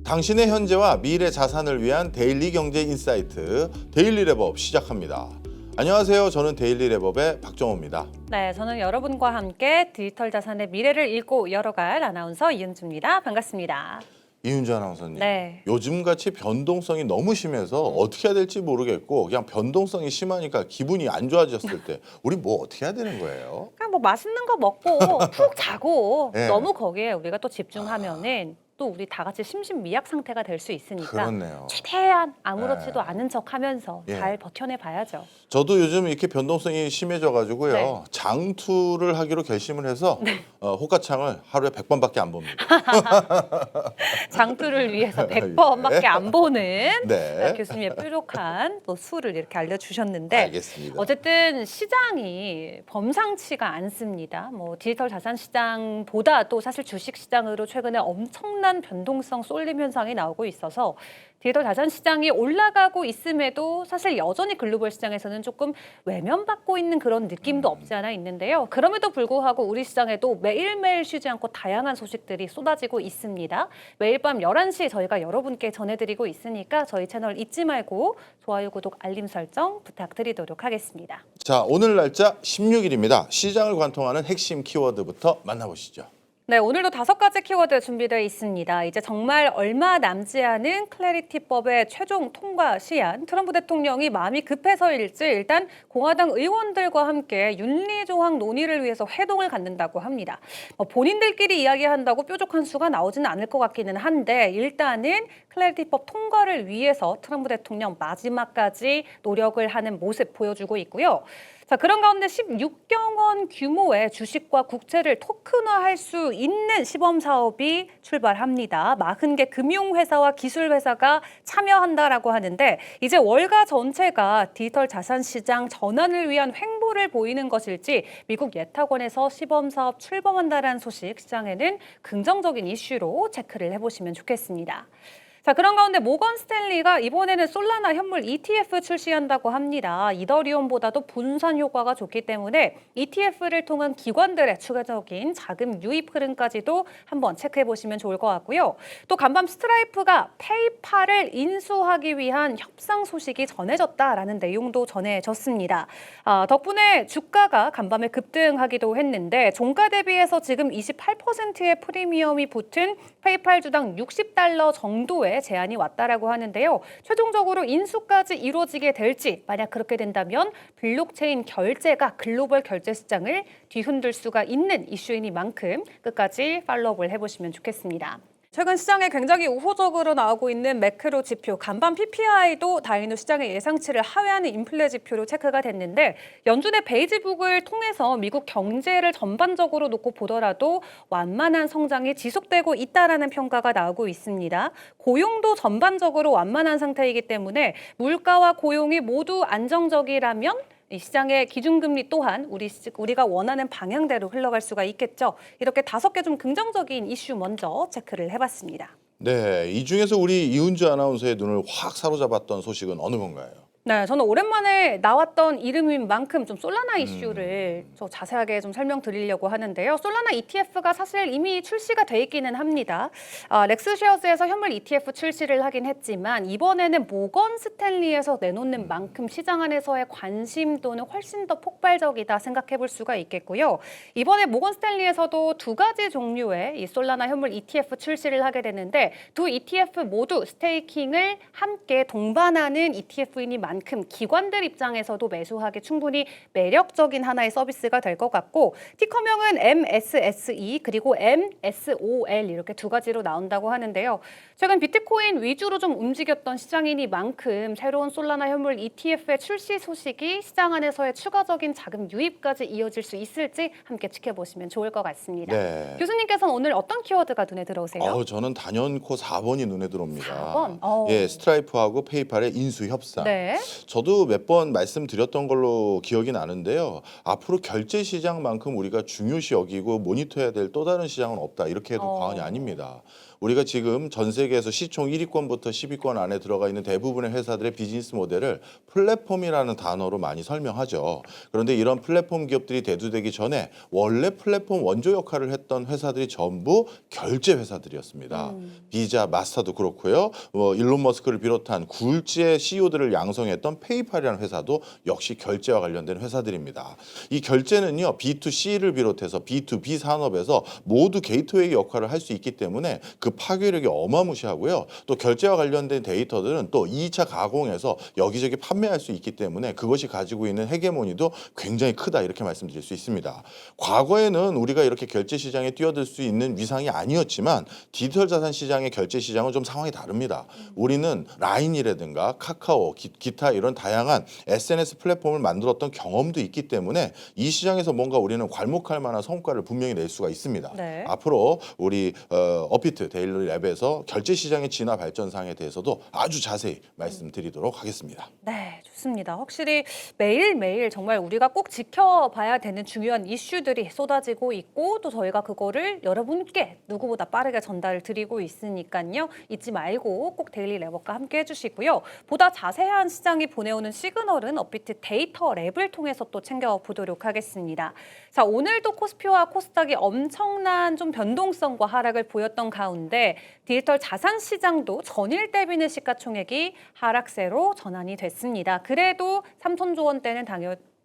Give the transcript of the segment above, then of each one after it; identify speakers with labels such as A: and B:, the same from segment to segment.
A: 당신의 현재와 미래 자산을 위한 데일리 경제 인사이트 데일리 랩업 시작합니다. 안녕하세요. 저는 데일리 랩업의 박정호입니다.
B: 네, 저는 여러분과 함께 디지털 자산의 미래를 읽고 열어갈 아나운서 이은주입니다. 반갑습니다.
A: 이은주 아나운서님,
B: 네.
A: 요즘같이 변동성이 너무 심해서 어떻게 해야 될지 모르겠고 그냥 변동성이 심하니까 기분이 안 좋아졌을 때 우리 뭐 어떻게 해야 되는 거예요?
B: 그냥 뭐 맛있는 거 먹고 푹 자고
A: 네.
B: 너무 거기에 우리가 또 집중하면은 또 우리 다 같이 심신미약 상태가 될 수 있으니까
A: 그렇네요.
B: 최대한 아무렇지도
A: 네.
B: 않은 척하면서
A: 예.
B: 잘 버텨내 봐야죠.
A: 저도 요즘 이렇게 변동성이 심해져가지고요.
B: 네.
A: 장투를 하기로 결심을 해서 호가창을 하루에 100번밖에 안 봅니다.
B: 장투를 위해서 100번밖에 안 보는
A: 네.
B: 교수님의 뾰족한 또 수를 이렇게 알려주셨는데
A: 알겠습니다.
B: 어쨌든 시장이 범상치가 않습니다. 뭐 디지털 자산 시장보다 또 사실 주식 시장으로 최근에 엄청난 변동성 쏠림 현상이 나오고 있어서 디지털 자산 시장이 올라가고 있음에도 사실 여전히 글로벌 시장에서는 조금 외면받고 있는 그런 느낌도 없지 않아 있는데요. 그럼에도 불구하고 우리 시장에도 매일매일 쉬지 않고 다양한 소식들이 쏟아지고 있습니다. 매일 밤 11시에 저희가 여러분께 전해드리고 있으니까 저희 채널 잊지 말고 좋아요, 구독, 알림 설정 부탁드리도록 하겠습니다.
A: 자, 오늘 날짜 16일입니다. 시장을 관통하는 핵심 키워드부터 만나보시죠.
B: 네, 오늘도 5가지 키워드 준비되어 있습니다. 이제 정말 얼마 남지 않은 클래리티법의 최종 통과 시한, 트럼프 대통령이 마음이 급해서일지 일단 공화당 의원들과 함께 윤리조항 논의를 위해서 회동을 갖는다고 합니다. 본인들끼리 이야기한다고 뾰족한 수가 나오지는 않을 것 같기는 한데 일단은 클래리티법 통과를 위해서 트럼프 대통령 마지막까지 노력을 하는 모습 보여주고 있고요. 자, 그런 가운데 16억 원 규모의 주식과 국채를 토큰화할 수 있는 시범 사업이 출발합니다. 40개 금융회사와 기술회사가 참여한다라고 하는데 이제 월가 전체가 디지털 자산 시장 전환을 위한 횡보를 보이는 것일지 미국 예탁원에서 시범 사업 출범한다라는 소식 시장에는 긍정적인 이슈로 체크를 해보시면 좋겠습니다. 자, 그런 가운데 모건 스탠리가 이번에는 솔라나 현물 ETF 출시한다고 합니다. 이더리움보다도 분산 효과가 좋기 때문에 ETF를 통한 기관들의 추가적인 자금 유입 흐름까지도 한번 체크해 보시면 좋을 것 같고요. 또 간밤 스트라이프가 페이팔을 인수하기 위한 협상 소식이 전해졌다라는 내용도 전해졌습니다. 덕분에 주가가 간밤에 급등하기도 했는데 종가 대비해서 지금 28%의 프리미엄이 붙은 페이팔 주당 $60 정도의 제한이 왔다라고 하는데요. 최종적으로 인수까지 이루어지게 될지 만약 그렇게 된다면 블록체인 결제가 글로벌 결제 시장을 뒤흔들 수가 있는 이슈이니만큼 끝까지 팔로우업을 해보시면 좋겠습니다. 최근 시장에 굉장히 우호적으로 나오고 있는 매크로 지표, 간밤 PPI도 다행히도 시장의 예상치를 하회하는 인플레 지표로 체크가 됐는데 연준의 베이지북을 통해서 미국 경제를 전반적으로 놓고 보더라도 완만한 성장이 지속되고 있다라는 평가가 나오고 있습니다. 고용도 전반적으로 완만한 상태이기 때문에 물가와 고용이 모두 안정적이라면 이 시장의 기준금리 또한 우리가 원하는 방향대로 흘러갈 수가 있겠죠. 이렇게 5개 좀 긍정적인 이슈 먼저 체크를 해봤습니다.
A: 네, 이 중에서 우리 이은주 아나운서의 눈을 확 사로잡았던 소식은 어느 건가요?
B: 네, 저는 오랜만에 나왔던 이름인 만큼 좀 솔라나 이슈를 좀 자세하게 좀 설명드리려고 하는데요. 솔라나 ETF가 사실 이미 출시가 돼 있기는 합니다. 렉스쉐어즈에서 현물 ETF 출시를 하긴 했지만 이번에는 모건 스탠리에서 내놓는 만큼 시장 안에서의 관심도는 훨씬 더 폭발적이다 생각해 볼 수가 있겠고요. 이번에 모건 스탠리에서도 2가지 종류의 이 솔라나 현물 ETF 출시를 하게 되는데 두 ETF 모두 스테이킹을 함께 동반하는 ETF이니 만큼 기관들 입장에서도 매수하기 충분히 매력적인 하나의 서비스가 될 것 같고 티커명은 MSSE 그리고 MSOL 이렇게 2가지로 나온다고 하는데요. 최근 비트코인 위주로 좀 움직였던 시장이니만큼 새로운 솔라나 현물 ETF의 출시 소식이 시장 안에서의 추가적인 자금 유입까지 이어질 수 있을지 함께 지켜보시면 좋을 것 같습니다.
A: 네.
B: 교수님께서는 오늘 어떤 키워드가 눈에 들어오세요?
A: 저는 단연코 4번이 눈에 들어옵니다.
B: 4번?
A: 예, 스트라이프하고 페이팔의 인수 협상.
B: 네.
A: 저도 몇 번 말씀드렸던 걸로 기억이 나는데요. 앞으로 결제 시장만큼 우리가 중요시 여기고 모니터해야 될 또 다른 시장은 없다. 이렇게 해도 과언이 아닙니다. 우리가 지금 전 세계에서 시총 1위권부터 10위권 안에 들어가 있는 대부분의 회사들의 비즈니스 모델을 플랫폼이라는 단어로 많이 설명하죠. 그런데 이런 플랫폼 기업들이 대두되기 전에 원래 플랫폼 원조 역할을 했던 회사들이 전부 결제 회사들이었습니다. 비자, 마스터도 그렇고요. 일론 머스크를 비롯한 굴지의 CEO들을 양성했던 페이팔이라는 회사도 역시 결제와 관련된 회사들입니다. 이 결제는요, B2C를 비롯해서 B2B 산업에서 모두 게이트웨이 역할을 할 수 있기 때문에 그 파괴력이 어마무시하고요. 또 결제와 관련된 데이터들은 또 2차 가공해서 여기저기 판매할 수 있기 때문에 그것이 가지고 있는 헤게모니도 굉장히 크다 이렇게 말씀드릴 수 있습니다. 과거에는 우리가 이렇게 결제 시장에 뛰어들 수 있는 위상이 아니었지만 디지털 자산 시장의 결제 시장은 좀 상황이 다릅니다. 우리는 라인이라든가 카카오, 기타 이런 다양한 SNS 플랫폼을 만들었던 경험도 있기 때문에 이 시장에서 뭔가 우리는 괄목할 만한 성과를 분명히 낼 수가 있습니다.
B: 네.
A: 앞으로 우리 업비트 데일리 랩에서 결제 시장의 진화 발전 사항에 대해서도 아주 자세히 말씀드리도록 하겠습니다.
B: 네, 좋습니다. 확실히 매일매일 정말 우리가 꼭 지켜봐야 되는 중요한 이슈들이 쏟아지고 있고 또 저희가 그거를 여러분께 누구보다 빠르게 전달을 드리고 있으니까요. 잊지 말고 꼭 데일리 랩과 함께 해주시고요. 보다 자세한 시장이 보내오는 시그널은 업비트 데이터 랩을 통해서 또 챙겨보도록 하겠습니다. 자, 오늘도 코스피와 코스닥이 엄청난 좀 변동성과 하락을 보였던 가운데 디지털 자산 시장도 전일 대비는 시가총액이 하락세로 전환이 됐습니다. 그래도 3천조 원대는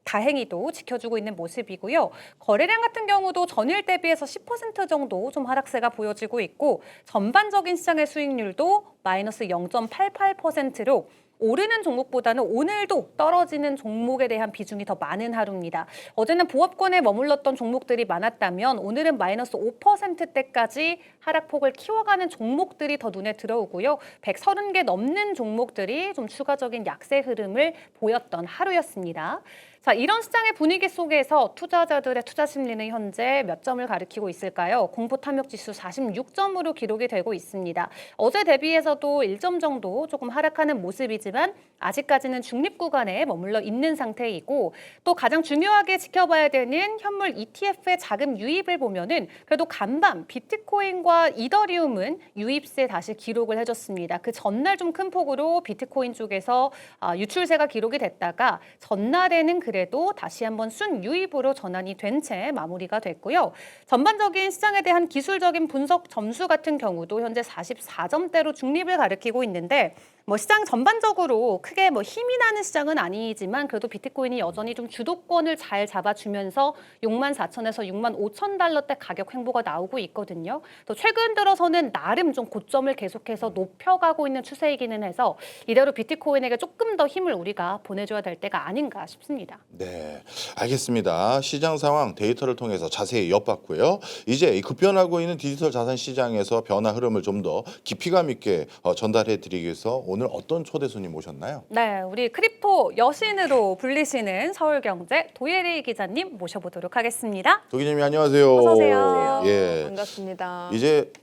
B: 다행히도 지켜주고 있는 모습이고요. 거래량 같은 경우도 전일 대비해서 10% 정도 좀 하락세가 보여지고 있고 전반적인 시장의 수익률도 마이너스 0.88%로 오르는 종목보다는 오늘도 떨어지는 종목에 대한 비중이 더 많은 하루입니다. 어제는 보합권에 머물렀던 종목들이 많았다면 오늘은 마이너스 5%대까지 하락폭을 키워가는 종목들이 더 눈에 들어오고요. 130개 넘는 종목들이 좀 추가적인 약세 흐름을 보였던 하루였습니다. 자, 이런 시장의 분위기 속에서 투자자들의 투자 심리는 현재 몇 점을 가리키고 있을까요? 공포 탐욕 지수 46점으로 기록이 되고 있습니다. 어제 대비해서도 1점 정도 조금 하락하는 모습이지만 아직까지는 중립 구간에 머물러 있는 상태이고 또 가장 중요하게 지켜봐야 되는 현물 ETF의 자금 유입을 보면은 그래도 간밤 비트코인과 이더리움은 유입세 다시 기록을 해줬습니다. 그 전날 좀 큰 폭으로 비트코인 쪽에서 유출세가 기록이 됐다가 전날에는 그래도 다시 한번 순유입으로 전환이 된 채 마무리가 됐고요. 전반적인 시장에 대한 기술적인 분석 점수 같은 경우도 현재 44점대로 중립을 가리키고 있는데 시장 전반적으로 크게 힘이 나는 시장은 아니지만 그래도 비트코인이 여전히 좀 주도권을 잘 잡아주면서 64,000에서 65,000달러대 가격 횡보가 나오고 있거든요. 또 최근 들어서는 나름 좀 고점을 계속해서 높여가고 있는 추세이기는 해서 이대로 비트코인에게 조금 더 힘을 우리가 보내줘야 될 때가 아닌가 싶습니다.
A: 네, 알겠습니다. 시장 상황 데이터를 통해서 자세히 엿봤고요. 이제 이 급변하고 있는 디지털 자산 시장에서 변화 흐름을 좀 더 깊이감 있게 전달해 드리기 위해서 오늘 어떤 초대 손님 모셨나요?
B: 네, 우리 크립토 여신으로 불리시는 서울경제 도예리 기자님 모셔보도록 하겠습니다.
A: 도 기자님 안녕하세요.
B: 어서 오세요.
A: 예.
C: 반갑습니다.
A: 이제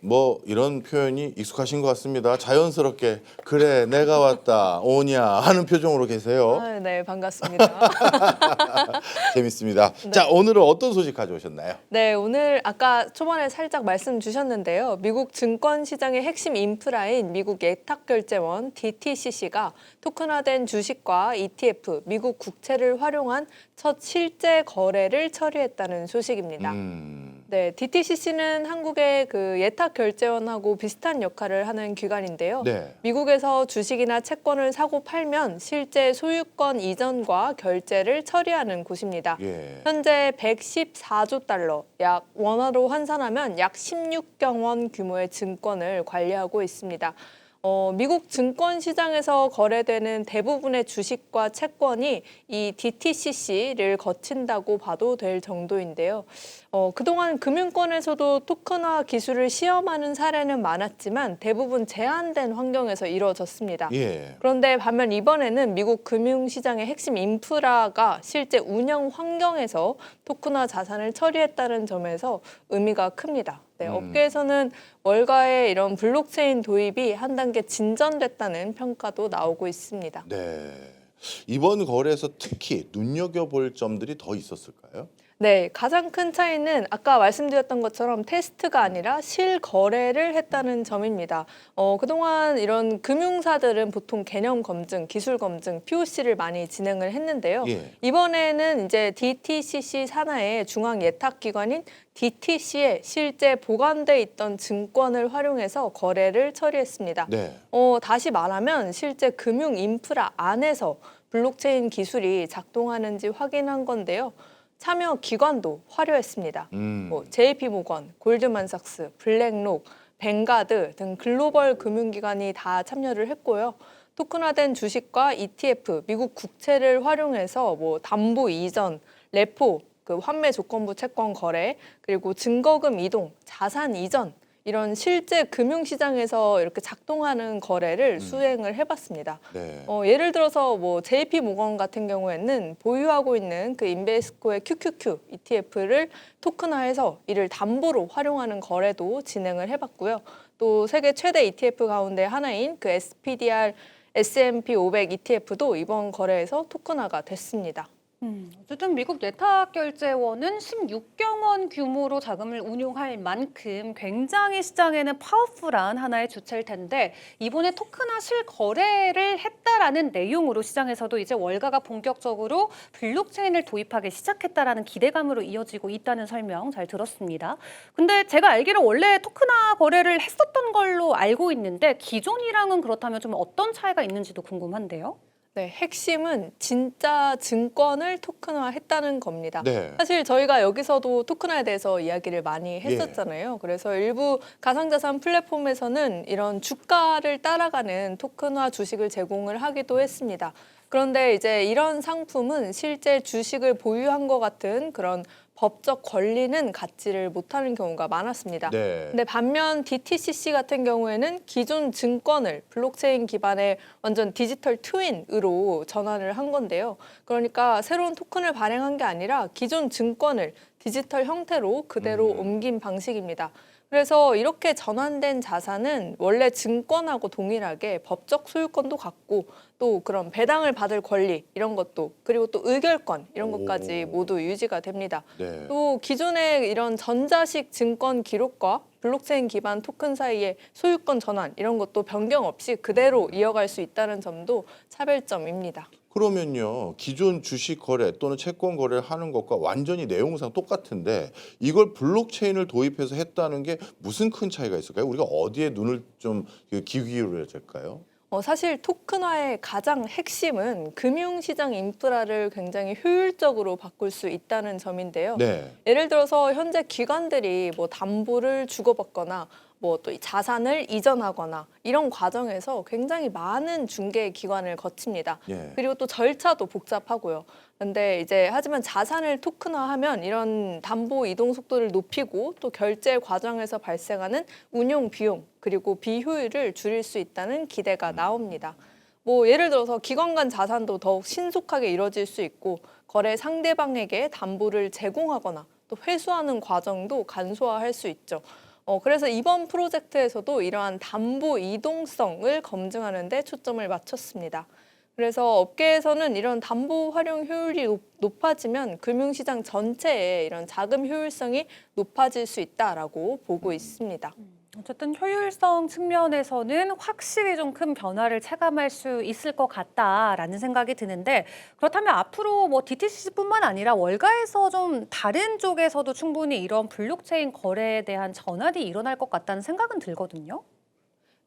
A: 이런 표현이 익숙하신 것 같습니다. 자연스럽게 그래 내가 왔다 오냐 하는 표정으로 계세요.
C: 네, 반갑습니다.
A: 재밌습니다. 자, 오늘은 어떤 소식 가져오셨나요?
C: 네, 오늘 아까 초반에 살짝 말씀 주셨는데요. 미국 증권 시장의 핵심 인프라인 미국 예탁결제원 DTCC가 토큰화된 주식과 ETF, 미국 국채를 활용한 첫 실제 거래를 처리했다는 소식입니다. 네, DTCC는 한국의 그 예탁결제원하고 비슷한 역할을 하는 기관인데요.
A: 네.
C: 미국에서 주식이나 채권을 사고 팔면 실제 소유권 이전과 결제를 처리하는 곳입니다.
A: 예.
C: 현재 114조 달러, 약 원화로 환산하면 약 16경 원 규모의 증권을 관리하고 있습니다. 미국 증권 시장에서 거래되는 대부분의 주식과 채권이 이 DTCC를 거친다고 봐도 될 정도인데요. 그동안 금융권에서도 토큰화 기술을 시험하는 사례는 많았지만 대부분 제한된 환경에서 이루어졌습니다.
A: 예.
C: 그런데 반면 이번에는 미국 금융시장의 핵심 인프라가 실제 운영 환경에서 토큰화 자산을 처리했다는 점에서 의미가 큽니다. 네, 업계에서는 월가의 이런 블록체인 도입이 한 단계 진전됐다는 평가도 나오고 있습니다.
A: 네. 이번 거래에서 특히 눈여겨볼 점들이 더 있었을까요?
C: 네, 가장 큰 차이는 아까 말씀드렸던 것처럼 테스트가 아니라 실거래를 했다는 점입니다. 그동안 이런 금융사들은 보통 개념 검증, 기술 검증, POC를 많이 진행을 했는데요.
A: 예.
C: 이번에는 이제 DTCC 산하의 중앙 예탁기관인 DTC에 실제 보관돼 있던 증권을 활용해서 거래를 처리했습니다.
A: 네.
C: 다시 말하면 실제 금융 인프라 안에서 블록체인 기술이 작동하는지 확인한 건데요. 참여 기관도 화려했습니다. JP모건, 골드만삭스, 블랙록, 뱅가드 등 글로벌 금융기관이 다 참여를 했고요. 토큰화된 주식과 ETF, 미국 국채를 활용해서 담보 이전, 레포, 환매 조건부 채권 거래, 그리고 증거금 이동, 자산 이전 이런 실제 금융시장에서 이렇게 작동하는 거래를 수행을 해봤습니다.
A: 네.
C: 예를 들어서 JP모건 같은 경우에는 보유하고 있는 그 인베스코의 QQQ ETF를 토큰화해서 이를 담보로 활용하는 거래도 진행을 해봤고요. 또 세계 최대 ETF 가운데 하나인 그 SPDR S&P 500 ETF도 이번 거래에서 토큰화가 됐습니다.
B: 어쨌든 미국 예탁결제원은 16경 원 규모로 자금을 운용할 만큼 굉장히 시장에는 파워풀한 하나의 주체일 텐데 이번에 토큰화 실거래를 했다라는 내용으로 시장에서도 이제 월가가 본격적으로 블록체인을 도입하기 시작했다라는 기대감으로 이어지고 있다는 설명 잘 들었습니다. 근데 제가 알기로 원래 토큰화 거래를 했었던 걸로 알고 있는데 기존이랑은 그렇다면 좀 어떤 차이가 있는지도 궁금한데요.
C: 네, 핵심은 진짜 증권을 토큰화했다는 겁니다.
A: 네.
C: 사실 저희가 여기서도 토큰화에 대해서 이야기를 많이 했었잖아요. 그래서 일부 가상자산 플랫폼에서는 이런 주가를 따라가는 토큰화 주식을 제공을 하기도 했습니다. 그런데 이제 이런 상품은 실제 주식을 보유한 것 같은 그런 법적 권리는 갖지를 못하는 경우가 많았습니다.
A: 네.
C: 근데 반면 DTCC 같은 경우에는 기존 증권을 블록체인 기반의 완전 디지털 트윈으로 전환을 한 건데요. 그러니까 새로운 토큰을 발행한 게 아니라 기존 증권을 디지털 형태로 그대로 옮긴 방식입니다. 그래서 이렇게 전환된 자산은 원래 증권하고 동일하게 법적 소유권도 갖고 또 그런 배당을 받을 권리 이런 것도 그리고 또 의결권 이런 것까지 모두 유지가 됩니다.
A: 네.
C: 또 기존의 이런 전자식 증권 기록과 블록체인 기반 토큰 사이의 소유권 전환 이런 것도 변경 없이 그대로 이어갈 수 있다는 점도 차별점입니다.
A: 그러면요, 기존 주식 거래 또는 채권 거래를 하는 것과 완전히 내용상 똑같은데 이걸 블록체인을 도입해서 했다는 게 무슨 큰 차이가 있을까요? 우리가 어디에 눈을 좀 기울여야 될까요?
C: 사실 토큰화의 가장 핵심은 금융시장 인프라를 굉장히 효율적으로 바꿀 수 있다는 점인데요.
A: 네.
C: 예를 들어서 현재 기관들이 담보를 주고받거나 또 자산을 이전하거나 이런 과정에서 굉장히 많은 중개 기관을 거칩니다.
A: 예.
C: 그리고 또 절차도 복잡하고요. 근데 이제 하지만 자산을 토큰화하면 이런 담보 이동 속도를 높이고 또 결제 과정에서 발생하는 운용 비용 그리고 비효율을 줄일 수 있다는 기대가 나옵니다. 예를 들어서 기관 간 자산도 더욱 신속하게 이뤄질 수 있고 거래 상대방에게 담보를 제공하거나 또 회수하는 과정도 간소화할 수 있죠. 그래서 이번 프로젝트에서도 이러한 담보 이동성을 검증하는 데 초점을 맞췄습니다. 그래서 업계에서는 이런 담보 활용 효율이 높아지면 금융시장 전체의 이런 자금 효율성이 높아질 수 있다라고 보고 있습니다.
B: 어쨌든 효율성 측면에서는 확실히 좀 큰 변화를 체감할 수 있을 것 같다라는 생각이 드는데 그렇다면 앞으로 DTCC뿐만 아니라 월가에서 좀 다른 쪽에서도 충분히 이런 블록체인 거래에 대한 전환이 일어날 것 같다는 생각은 들거든요.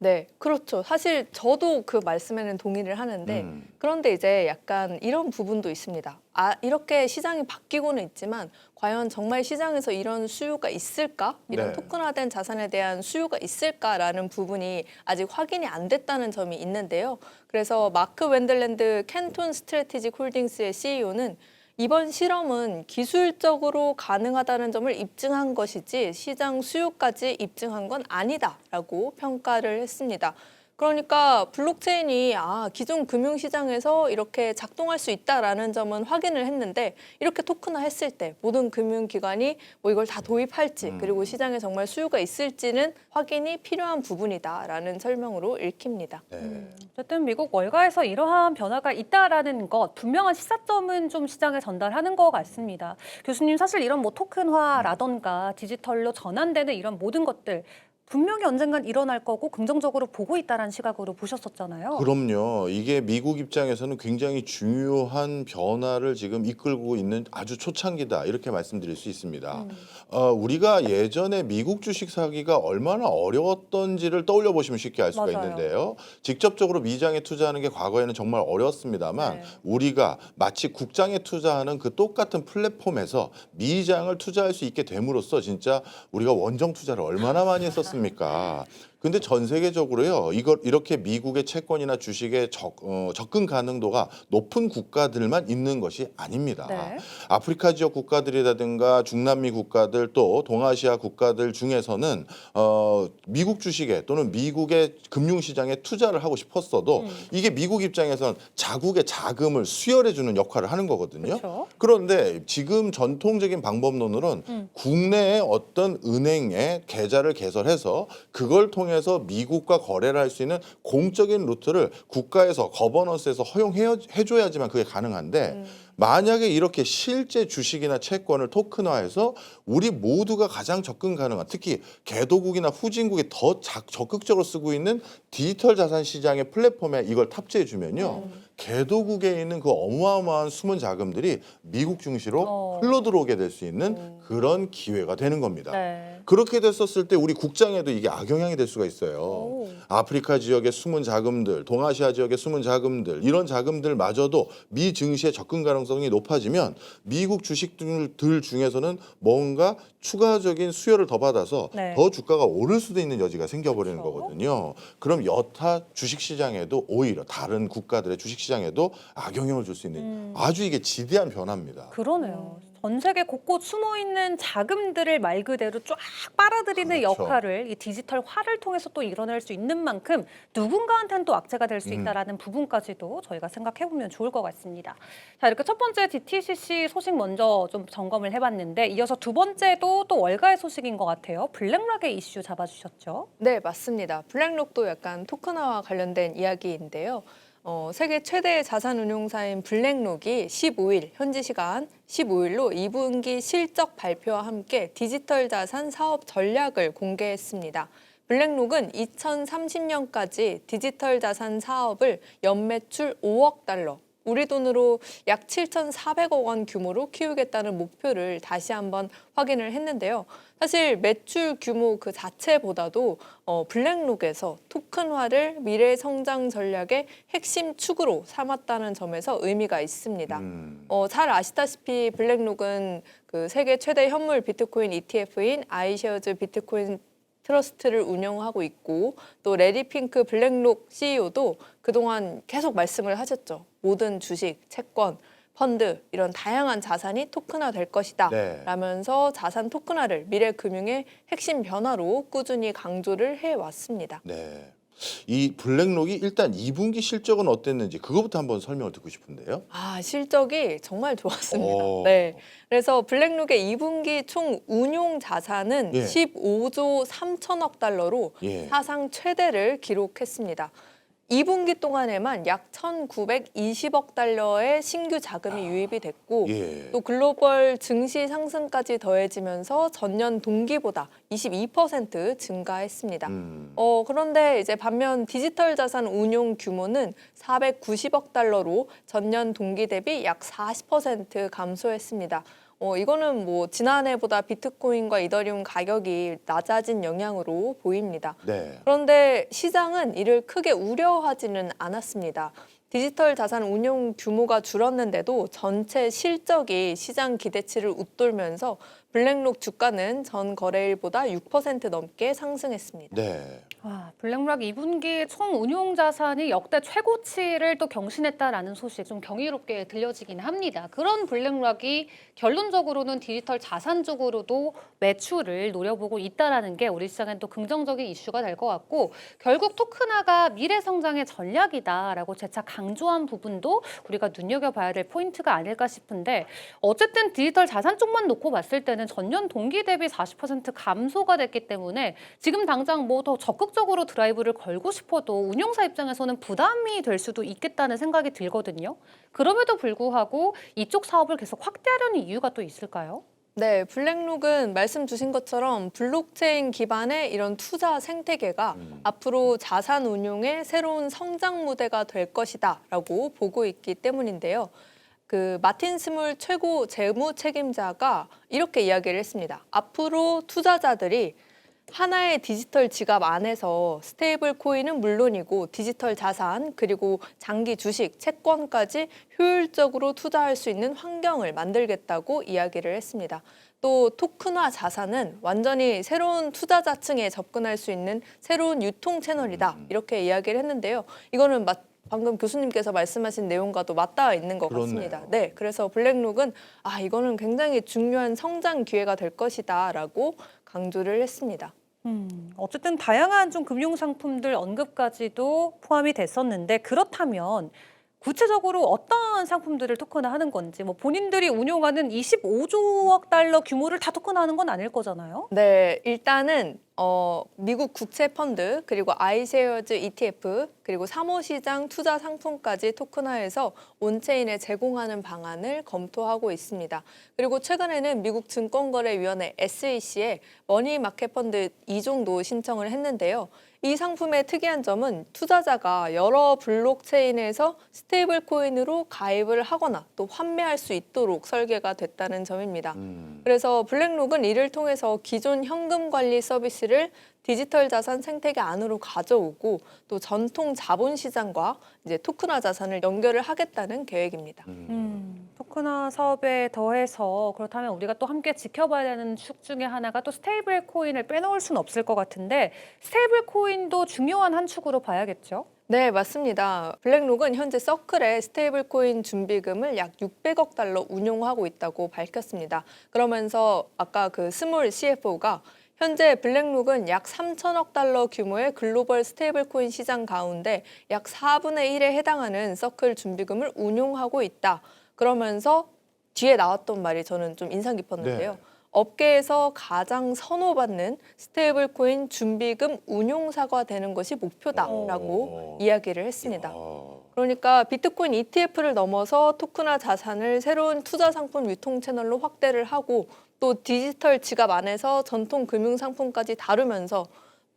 C: 네, 그렇죠. 사실 저도 그 말씀에는 동의를 하는데 그런데 이제 약간 이런 부분도 있습니다. 이렇게 시장이 바뀌고는 있지만 과연 정말 시장에서 이런 수요가 있을까? 이런
A: 네.
C: 토큰화된 자산에 대한 수요가 있을까라는 부분이 아직 확인이 안 됐다는 점이 있는데요. 그래서 마크 웬들랜드 캔톤 스트래티직 홀딩스의 CEO는 이번 실험은 기술적으로 가능하다는 점을 입증한 것이지 시장 수요까지 입증한 건 아니다라고 평가를 했습니다. 그러니까 블록체인이 기존 금융시장에서 이렇게 작동할 수 있다라는 점은 확인을 했는데 이렇게 토큰화했을 때 모든 금융기관이 뭐 이걸 다 도입할지 그리고 시장에 정말 수요가 있을지는 확인이 필요한 부분이다라는 설명으로 읽힙니다.
A: 네.
B: 어쨌든 미국 월가에서 이러한 변화가 있다라는 것, 분명한 시사점은 좀 시장에 전달하는 것 같습니다. 교수님, 사실 이런 뭐 토큰화라던가 디지털로 전환되는 이런 모든 것들 분명히 언젠간 일어날 거고 긍정적으로 보고 있다라는 시각으로 보셨었잖아요.
A: 그럼요. 이게 미국 입장에서는 굉장히 중요한 변화를 지금 이끌고 있는 아주 초창기다 이렇게 말씀드릴 수 있습니다. 우리가 예전에 미국 주식 사기가 얼마나 어려웠던지를 떠올려 보시면 쉽게 알 수가
B: 맞아요.
A: 있는데요. 직접적으로 미장에 투자하는 게 과거에는 정말 어려웠습니다만
B: 네.
A: 우리가 마치 국장에 투자하는 그 똑같은 플랫폼에서 미장을 투자할 수 있게 됨으로써 진짜 우리가 원정 투자를 얼마나 많이 했었습니까? 근데 전 세계적으로요, 이걸 이렇게 미국의 채권이나 주식에 접근 가능도가 높은 국가들만 있는 것이 아닙니다.
B: 네.
A: 아프리카 지역 국가들이라든가 중남미 국가들 또 동아시아 국가들 중에서는 미국 주식에 또는 미국의 금융시장에 투자를 하고 싶었어도 이게 미국 입장에선 자국의 자금을 수혈해주는 역할을 하는 거거든요.
B: 그렇죠.
A: 그런데 지금 전통적인 방법론으로는 국내의 어떤 은행에 계좌를 개설해서 그걸 통해서 미국과 거래를 할 수 있는 공적인 루트를 국가에서 거버넌스에서 허용해줘야지만 그게 가능한데 만약에 이렇게 실제 주식이나 채권을 토큰화해서 우리 모두가 가장 접근 가능한 특히 개도국이나 후진국이 더 적극적으로 쓰고 있는 디지털 자산 시장의 플랫폼에 이걸 탑재해 주면요. 개도국에 있는 그 어마어마한 숨은 자금들이 미국 증시로 흘러들어오게 될 수 있는 그런 기회가 되는 겁니다.
B: 네.
A: 그렇게 됐었을 때 우리 국장에도 이게 악영향이 될 수가 있어요.
B: 오.
A: 아프리카 지역의 숨은 자금들, 동아시아 지역의 숨은 자금들 이런 자금들마저도 미 증시의 접근 가능성이 높아지면 미국 주식들 중에서는 뭔가 추가적인 수요를 더 받아서
B: 네.
A: 더 주가가 오를 수도 있는 여지가 생겨버리는
B: 그렇죠.
A: 거거든요. 그럼 여타 주식시장에도 오히려 다른 국가들의 주식시장에도 악영향을 줄 수 있는 아주 이게 지대한 변화입니다.
B: 그러네요. 전 세계 곳곳 숨어 있는 자금들을 말 그대로 쫙 빨아들이는
A: 그렇죠.
B: 역할을 이 디지털화를 통해서 또 일어날 수 있는 만큼 누군가한테는 또 악재가 될 수 있다라는 부분까지도 저희가 생각해 보면 좋을 것 같습니다. 자, 이렇게 첫 번째 DTCC 소식 먼저 좀 점검을 해봤는데 이어서 두 번째도 또 월가의 소식인 것 같아요. 블랙락의 이슈 잡아주셨죠?
C: 네, 맞습니다. 블랙록도 약간 토큰화와 관련된 이야기인데요. 세계 최대 자산운용사인 블랙록이 15일, 현지 시간 15일로 2분기 실적 발표와 함께 디지털 자산 사업 전략을 공개했습니다. 블랙록은 2030년까지 디지털 자산 사업을 연매출 5억 달러, 우리 돈으로 약 7,400억 원 규모로 키우겠다는 목표를 다시 한번 확인을 했는데요. 사실 매출 규모 그 자체보다도 블랙록에서 토큰화를 미래 성장 전략의 핵심 축으로 삼았다는 점에서 의미가 있습니다. 잘 아시다시피 블랙록은 그 세계 최대 현물 비트코인 ETF인 아이쉐어즈 비트코인 트러스트를 운영하고 있고 또 레디 핑크 블랙록 CEO도 그동안 계속 말씀을 하셨죠. 모든 주식, 채권, 펀드 이런 다양한 자산이 토큰화 될 것이다
A: 네.
C: 라면서 자산 토큰화를 미래 금융의 핵심 변화로 꾸준히 강조를 해왔습니다.
A: 네. 이 블랙록이 일단 2분기 실적은 어땠는지 그거부터 한번 설명을 듣고 싶은데요.
C: 실적이 정말 좋았습니다.
A: 오.
C: 네. 그래서 블랙록의 2분기 총 운용 자산은
A: 예.
C: 15조 3천억 달러로
A: 예.
C: 사상 최대를 기록했습니다. 2분기 동안에만 약 1,920억 달러의 신규 자금이 유입이 됐고
A: 예.
C: 또 글로벌 증시 상승까지 더해지면서 전년 동기보다 22% 증가했습니다. 그런데 이제 반면 디지털 자산 운용 규모는 490억 달러로 전년 동기 대비 약 40% 감소했습니다. 이거는 뭐 지난해보다 비트코인과 이더리움 가격이 낮아진 영향으로 보입니다.
A: 네.
C: 그런데 시장은 이를 크게 우려하지는 않았습니다. 디지털 자산 운용 규모가 줄었는데도 전체 실적이 시장 기대치를 웃돌면서 블랙록 주가는 전 거래일보다 6% 넘게 상승했습니다.
A: 네.
B: 블랙락 2분기 총 운용 자산이 역대 최고치를 또 경신했다라는 소식 좀 경이롭게 들려지긴 합니다. 그런 블랙락이 결론적으로는 디지털 자산 쪽으로도 매출을 노려보고 있다라는 게 우리 시장엔 또 긍정적인 이슈가 될 것 같고 결국 토큰화가 미래 성장의 전략이다라고 재차 강조한 부분도 우리가 눈여겨봐야 될 포인트가 아닐까 싶은데 어쨌든 디지털 자산 쪽만 놓고 봤을 때는 전년 동기 대비 40% 감소가 됐기 때문에 지금 당장 뭐 더 적극적으로 드라이브를 걸고 싶어도 운용사 입장에서는 부담이 될 수도 있겠다는 생각이 들거든요. 그럼에도 불구하고 이쪽 사업을 계속 확대하려는 이유가 또 있을까요?
C: 네, 블랙록은 말씀 주신 것처럼 블록체인 기반의 이런 투자 생태계가 앞으로 자산 운용의 새로운 성장 무대가 될 것이다라고 보고 있기 때문인데요. 그 마틴 스물 최고 재무 책임자가 이렇게 이야기를 했습니다. 앞으로 투자자들이 하나의 디지털 지갑 안에서 스테이블 코인은 물론이고 디지털 자산 그리고 장기 주식, 채권까지 효율적으로 투자할 수 있는 환경을 만들겠다고 이야기를 했습니다. 또 토큰화 자산은 완전히 새로운 투자자층에 접근할 수 있는 새로운 유통 채널이다. 이렇게 이야기를 했는데요. 이거는 방금 교수님께서 말씀하신 내용과도 맞닿아 있는 것 같습니다.
A: 그렇네요.
C: 네, 그래서 블랙록은 이거는 굉장히 중요한 성장 기회가 될 것이다라고 강조를 했습니다.
B: 어쨌든 다양한 좀 금융 상품들 언급까지도 포함이 됐었는데 그렇다면 구체적으로 어떤 상품들을 토큰화하는 건지 뭐 본인들이 운용하는 25조억 달러 규모를 다 토큰화하는 건 아닐 거잖아요.
C: 네, 일단은 미국 국채 펀드 그리고 아이쉐어즈 ETF 그리고 사모시장 투자 상품까지 토큰화해서 온체인에 제공하는 방안을 검토하고 있습니다. 그리고 최근에는 미국 증권거래위원회 SEC에 머니마켓 펀드 2종도 신청을 했는데요. 이 상품의 특이한 점은 투자자가 여러 블록체인에서 스테이블 코인으로 가입을 하거나 또 환매할 수 있도록 설계가 됐다는 점입니다. 그래서 블랙록은 이를 통해서 기존 현금 관리 서비스를 디지털 자산 생태계 안으로 가져오고 또 전통 자본 시장과 이제 토큰화 자산을 연결을 하겠다는 계획입니다.
B: 토큰화 사업에 더해서 그렇다면 우리가 또 함께 지켜봐야 되는 축 중에 하나가 또 스테이블 코인을 빼놓을 수는 없을 것 같은데 스테이블 코인도 중요한 한 축으로 봐야겠죠?
C: 네, 맞습니다. 블랙록은 현재 서클의 스테이블 코인 준비금을 약 600억 달러 운용하고 있다고 밝혔습니다. 그러면서 아까 그 스몰 CFO가 현재 블랙록은 약 3천억 달러 규모의 글로벌 스테이블 코인 시장 가운데 약 4분의 1에 해당하는 서클 준비금을 운용하고 있다. 그러면서 뒤에 나왔던 말이 저는 좀 인상 깊었는데요.
A: 네.
C: 업계에서 가장 선호받는 스테이블 코인 준비금 운용사가 되는 것이 목표다라고 이야기를 했습니다. 그러니까 비트코인 ETF를 넘어서 토큰화 자산을 새로운 투자 상품 유통 채널로 확대를 하고 또 디지털 지갑 안에서 전통 금융 상품까지 다루면서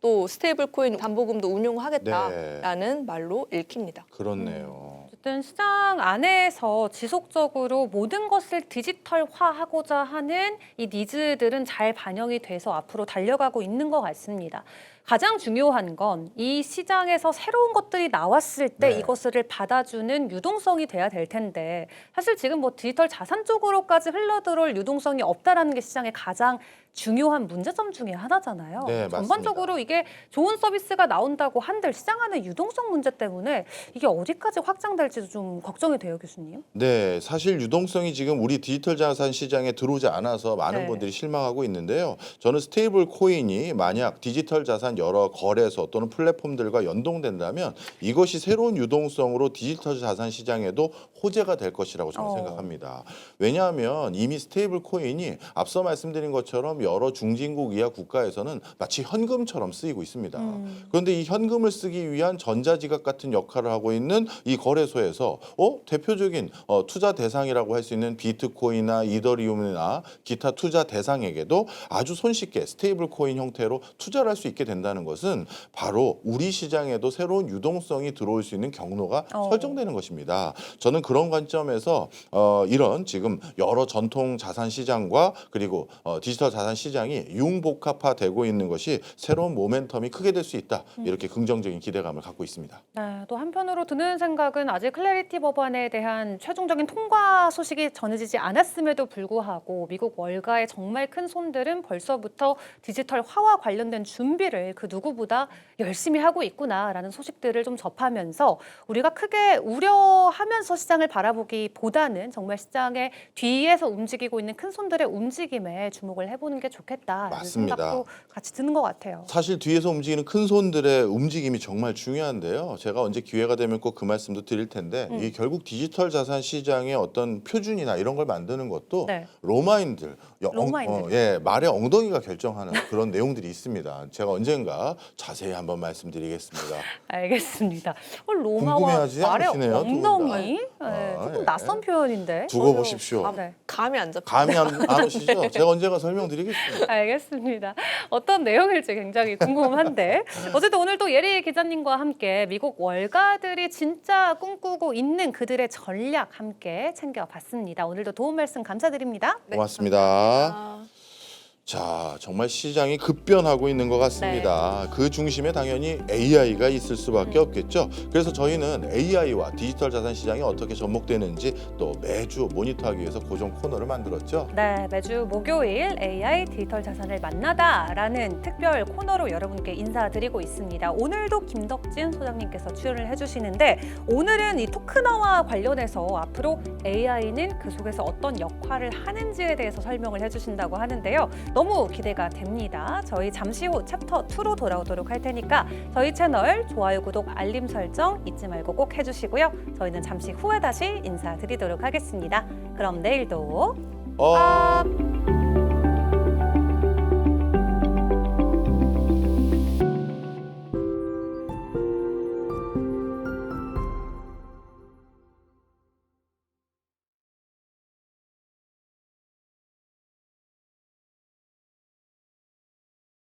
C: 또 스테이블 코인 담보금도 운용하겠다라는 말로 읽힙니다.
A: 그렇네요.
B: 어쨌든 시장 안에서 지속적으로 모든 것을 디지털화하고자 하는 이 니즈들은 잘 반영이 돼서 앞으로 달려가고 있는 것 같습니다. 가장 중요한 건 이 시장에서 새로운 것들이 나왔을 때
A: 네.
B: 이것을 받아주는 유동성이 돼야 될 텐데 사실 지금 뭐 디지털 자산 쪽으로까지 흘러들어올 유동성이 없다라는 게 시장의 가장 중요한 문제점 중에 하나잖아요.
A: 네,
B: 전반적으로 이게 좋은 서비스가 나온다고 한들 시장 안의 유동성 문제 때문에 이게 어디까지 확장될지도 좀 걱정이 돼요, 교수님.
A: 네, 사실 유동성이 지금 우리 디지털 자산 시장에 들어오지 않아서 많은
B: 네.
A: 분들이 실망하고 있는데요. 저는 스테이블 코인이 만약 디지털 자산 여러 거래소 또는 플랫폼들과 연동된다면 이것이 새로운 유동성으로 디지털 자산 시장에도 호재가 될 것이라고 저는 생각합니다. 왜냐하면 이미 스테이블 코인이 앞서 말씀드린 것처럼 여러 중진국 이하 국가에서는 마치 현금처럼 쓰이고 있습니다. 그런데 이 현금을 쓰기 위한 전자지갑 같은 역할을 하고 있는 이 거래소에서 대표적인 투자 대상이라고 할 수 있는 비트코인이나 이더리움이나 기타 투자 대상에게도 아주 손쉽게 스테이블 코인 형태로 투자를 할 수 있게 된다는 것은 바로 우리 시장에도 새로운 유동성이 들어올 수 있는 경로가 설정되는 것입니다. 저는 그런 관점에서 이런 지금 여러 전통 자산 시장과 그리고 디지털 자산 자산 시장이 융복합화되고 있는 것이 새로운 모멘텀이 크게 될 수 있다. 이렇게 긍정적인 기대감을 갖고 있습니다.
B: 네, 또 한편으로 드는 생각은 아직 클래리티 법안에 대한 최종적인 통과 소식이 전해지지 않았음에도 불구하고 미국 월가의 정말 큰 손들은 벌써부터 디지털화와 관련된 준비를 그 누구보다 열심히 하고 있구나라는 소식들을 좀 접하면서 우리가 크게 우려하면서 시장을 바라보기보다는 정말 시장의 뒤에서 움직이고 있는 큰 손들의 움직임에 주목을 해보는 게 좋겠다라는
A: 맞습니다.
B: 생각도 같이 드는 것 같아요.
A: 사실 뒤에서 움직이는 큰 손들의 움직임이 정말 중요한데요. 제가 언제 기회가 되면 꼭 그 말씀도 드릴 텐데 이 결국 디지털 자산 시장의 어떤 표준이나 이런 걸 만드는 것도
B: 네.
A: 로마인들,
B: 로마인들.
A: 말의 엉덩이가 결정하는 그런 내용들이 있습니다. 제가 언젠가 자세히 한번 말씀드리겠습니다.
B: 알겠습니다. 로마와
A: 궁금해하지
B: 말의
A: 않으시네요, 두 분 다.
B: 엉덩이 조금
A: 예.
B: 낯선 표현인데.
A: 두고 보십시오.
B: 네.
C: 감이 안 잡혀.
A: 감이 안 오시죠? 제가 언젠가 설명드리겠습니다.
B: 알겠습니다. 어떤 내용일지 굉장히 궁금한데 어쨌든 오늘 또 예리 기자님과 함께 미국 월가들이 진짜 꿈꾸고 있는 그들의 전략 함께 챙겨봤습니다. 오늘도 도움 말씀 감사드립니다.
A: 고맙습니다.
C: 아,
A: 자, 정말 시장이 급변하고 있는 것 같습니다. 그 중심에 당연히 AI가 있을 수밖에 없겠죠. 그래서 저희는 AI와 디지털 자산 시장이 어떻게 접목되는지 또 매주 모니터하기 위해서 고정 코너를 만들었죠.
B: 네, 매주 목요일 AI 디지털 자산을 만나다라는 특별 코너로 여러분께 인사드리고 있습니다. 오늘도 김덕진 소장님께서 출연을 해주시는데 오늘은 이 토큰화와 관련해서 앞으로 AI는 그 속에서 어떤 역할을 하는지에 대해서 설명을 해주신다고 하는데요. 너무 기대가 됩니다. 저희 잠시 후 챕터 2로 돌아오도록 할 테니까 저희 채널 좋아요, 구독, 알림 설정 잊지 말고 꼭 해주시고요. 저희는 잠시 후에 다시 인사드리도록 하겠습니다. 그럼 내일도
A: 어...